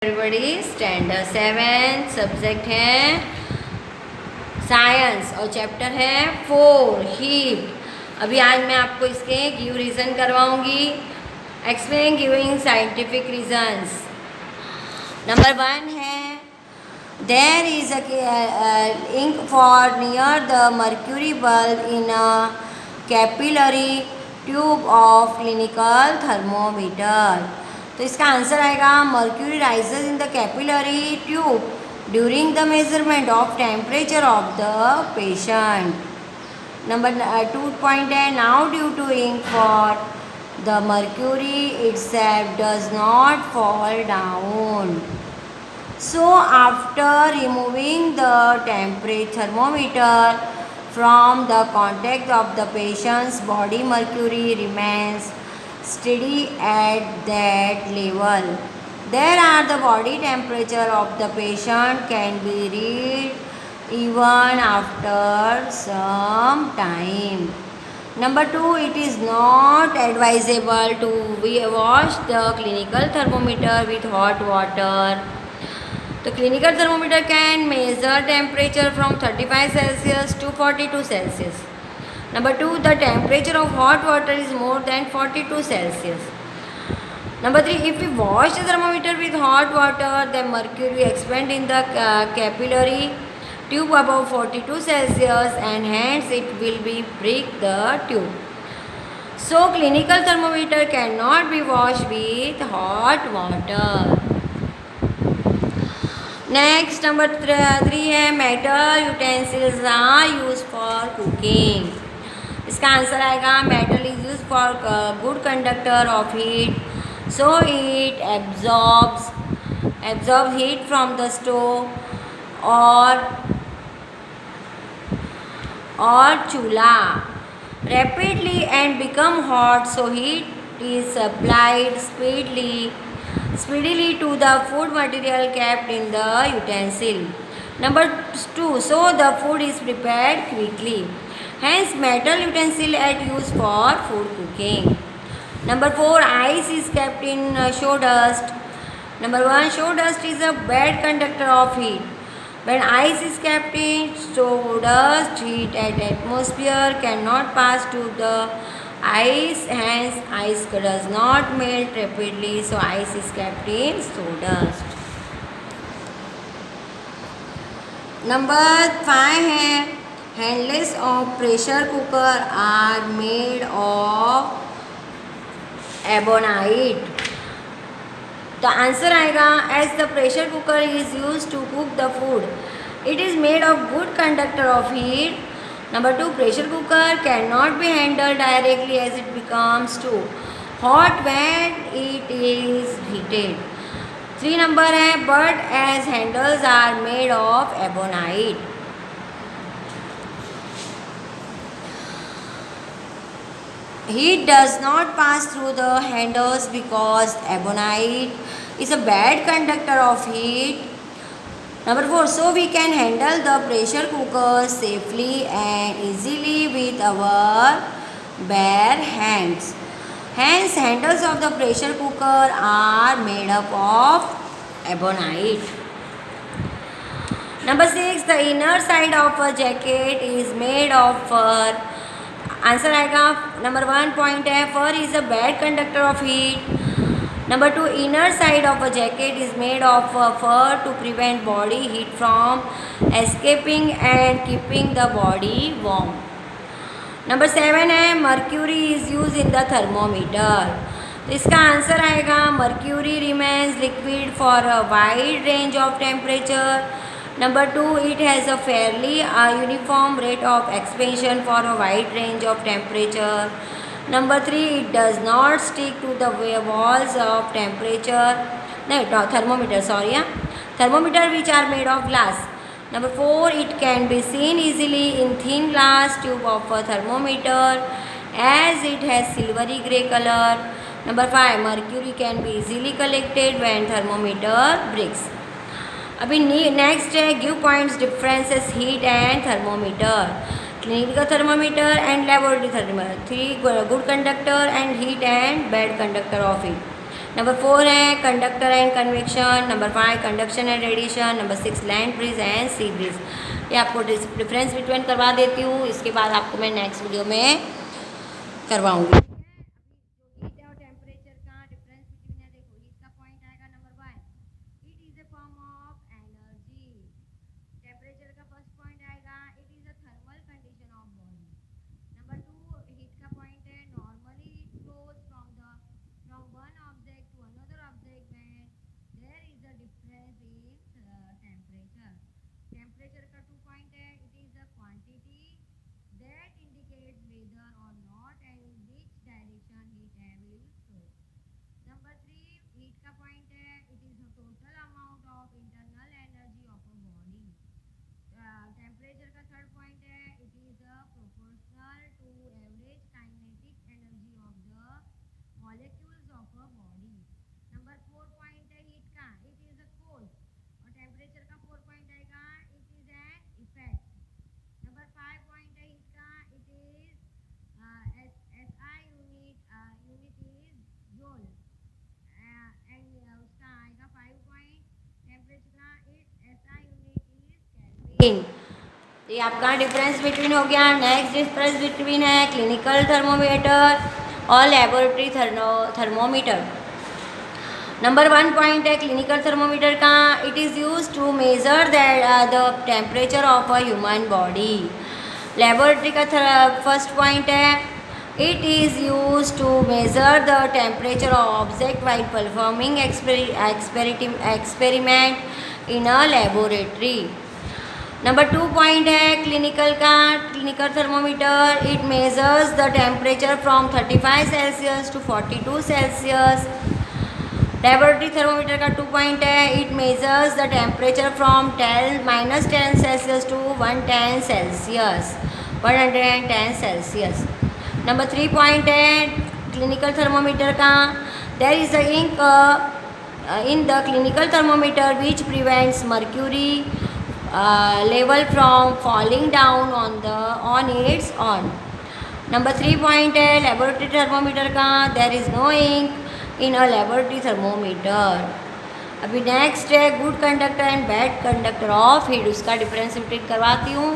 Everybody standard 7 subject है science और chapter है 4 हीट। अभी आज मैं आपको इसके गिव रीज़न करवाऊंगी। Explain giving scientific reasons. Number 1 है there is a kink for near the mercury bulb in a capillary tube of clinical thermometer. तो इसका आंसर आएगा mercury rises in the capillary tube during the measurement of temperature of the patient. Number 2 point है now due to kink for the mercury itself does not fall down. So after removing the temperature thermometer from the contact of the patient's body, mercury remains steady at that level. There are the body temperature of the patient can be read even after some time. Number 2, it is not advisable to wash the clinical thermometer with hot water. The clinical thermometer can measure temperature from 35 Celsius to 42 Celsius. Number 2, the temperature of hot water is more than 42 Celsius. Number 3, if we wash the thermometer with hot water, then mercury expand in the capillary tube above 42 Celsius and hence it will be break the tube. So clinical thermometer cannot be washed with hot water. Next, number 3 है metal utensils are used for cooking. इसका answer आएगा metal is use for good conductor of heat, so it absorb heat from the stove और चूल्हा rapidly and become hot, so heat is supplied speedily to the food material kept in the utensil. Number 2, so the food is prepared quickly. Hence, metal utensil are used for food cooking. Number 4, ice is kept in show dust. Number 1, show dust is a bad conductor of heat. When ice is kept in show dust, heat at atmosphere cannot pass to the ice. Hence, ice does not melt rapidly. So, ice is kept in show dust. Number 5 है handles of pressure cooker are made of ebonite. तो answer आएगा as the pressure cooker is use to cook the food it is made of good conductor of heat. Number 2, pressure cooker can not be handle directly as it becomes too hot when it is heated. 3 number है but as handles are made of ebonite. Heat does not pass through the handles because ebonite is a bad conductor of heat. Number 4, so we can handle the pressure cooker safely and easily with our bare hands. Hence, handles of the pressure cooker are made up of ebonite. Number 6, the inner side of a jacket is made of fur. Answer आएगा number 1 point है fur is a bad conductor of heat. Number 2, inner side of a jacket is made of fur to prevent body heat from escaping and keeping the body warm. Number 7 है mercury is use in the thermometer. तो इसका answer आएगा mercury remains liquid for a wide range of temperature. Number 2, it has a fairly uniform rate of expansion for a wide range of temperature. Number 3, it does not stick to the walls of thermometer which are made of glass. Number 4, it can be seen easily in thin glass tube of a thermometer as it has silvery grey color. Number 5, mercury can be easily collected when thermometer breaks. अभी next है give points differences heat and thermometer. Clinical thermometer and laboratory thermometer. 3, good conductor and heat and bad conductor of heat. Number 4 है conductor and convection, number 5 conduction and radiation, number 6 land breeze and sea breeze. ये आपको difference between करवा देती हूँ, इसके बाद आपको मैं नेक्स्ट वीडियो में करवाऊँगी। हीट और टेम्परेचर का डिफरेंस बिटवीन है, देखो हीट का पॉइंट आएगा number 1, heat is a form of energy. Temperature का फर्स्ट पॉइंट आएगा, it is a thermal condition of body. Number 2 heat का पॉइंट है, normally it flows from one object to another object when there is a difference in temperature. Temperature का 2 point है, it is a quantity that indicates whether or not and in which direction heat will flow. Number 3 heat का point है, it is the total amount of internal energy of a body. Temperature का third point है, it is proportional to average kinetic energy of the molecules of a body. Number 4 point है heat का, it is a cause और temperature का 4 point आएगा, it is an effect. Number 5 point है इसका, it is SI unit is joule and उसका आएगा 5 point, temperature का SI यूनिट इज केल्विन। ये आपका डिफरेंस बिटवीन हो गया। नेक्स्ट डिफरेंस बिटवीन है क्लिनिकल थर्मोमीटर और लेबोरेटरी थर्मोमीटर। नंबर 1 पॉइंट है क्लिनिकल थर्मोमीटर का, it is use to measure the temperature of a human body. Laboratory का फर्स्ट पॉइंट है, it is use to measure the temperature of object while performing experiment in a laboratory. Number 2 point है clinical का, clinical thermometer, it measures the temperature from 35 Celsius to 42 Celsius. Laboratory thermometer का 2 point है, it measures the temperature from -10 Celsius to 110 Celsius 110 Celsius. Number 3 point है clinical thermometer का, there is a ink in the clinical thermometer which prevents mercury level from falling down on its on. Number 3 point है laboratory thermometer का, there is no ink in a laboratory thermometer. अभी next है good conductor and bad conductor of heat, उसका differentiate करवाती हूँ।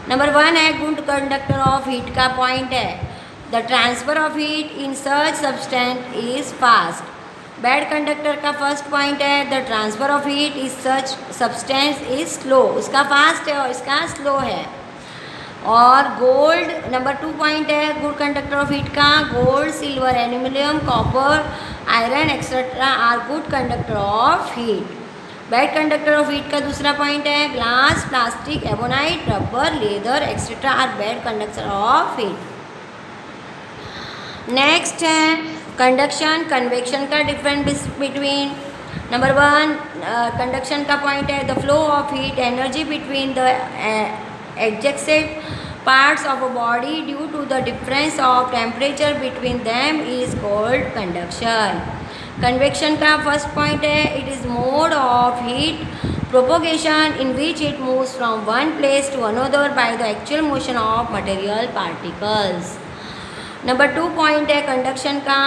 Number 1 है good conductor of heat का point है, the transfer of heat in such substance is fast. Bad conductor का first point है, the transfer of heat is such substance is slow, उसका fast है और इसका स्लो है। और गोल्ड नंबर 2 पॉइंट है गुड कंडक्टर ऑफ हीट का, gold silver aluminium copper iron etcetera are good conductor of heat. Bad conductor of heat का दूसरा पॉइंट है glass plastic ebonite rubber leather etcetera are bad conductor of heat. Next है conduction convection का difference between. Number 1 conduction का point है the flow of heat energy between the adjacent parts of a body due to the difference of temperature between them is called conduction. Convection का first point है it is mode of heat propagation in which it moves from one place to another by the actual motion of material particles. Number 2 point है conduction का,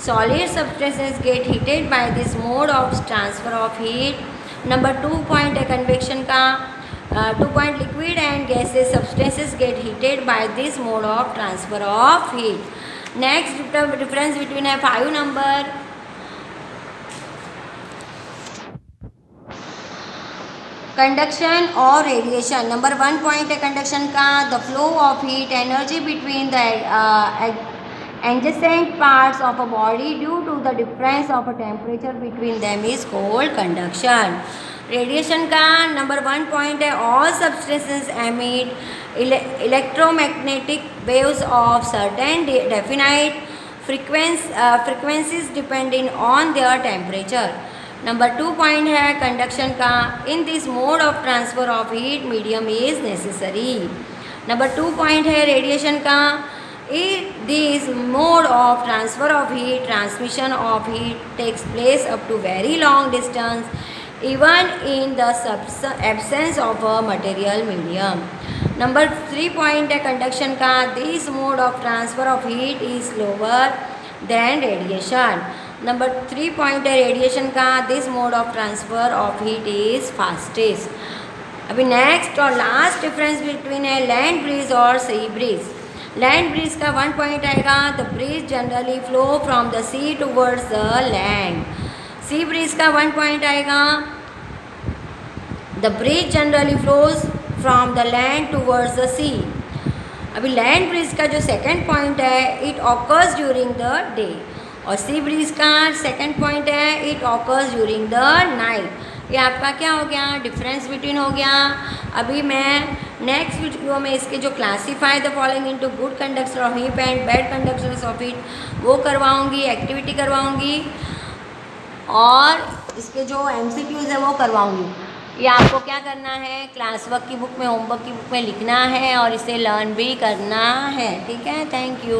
solid substances get heated by this mode of transfer of heat. Number 2 point है convection का, 2 point liquid and gaseous substances get heated by this mode of transfer of heat. Next difference between है 5 number conduction और radiation. Number 1 point है conduction का, the flow of heat energy between the adjacent parts of a body due to the difference of a temperature between them is called conduction. Radiation का number 1 point है all substances emit electromagnetic waves of certain definite frequencies depending on their temperature. Number 2 point है conduction का, in this mode of transfer of heat medium is necessary. Number 2 point है radiation का, in this mode of transfer of heat transmission of heat takes place up to very long distance even in the absence of a material medium. Number 3 point है conduction का, this mode of transfer of heat is slower than radiation. Number 3 point है radiation का, this mode of transfer of heat is fastest. अभी next और last difference between है land breeze और sea breeze. Land breeze का 1 point आएगा, the breeze generally flow from the sea towards the land. Sea breeze का 1 point आएगा, the breeze generally flows from the land towards the sea. अभी land breeze का जो second point है, it occurs during the day, और sea breeze का second point है, it occurs during the night. ये आपका क्या हो गया, डिफरेंस बिटवीन हो गया। अभी मैं नेक्स्ट वीडियो में इसके जो classify the following into good conductor of heat and bad conductors of heat वो करवाऊंगी, एक्टिविटी करवाऊंगी, और इसके जो MCQs है वो करवाऊंगी। ये आपको क्या करना है, क्लास वर्क की बुक में, होमवर्क की बुक में लिखना है और इसे लर्न भी करना है। ठीक है, थैंक यू।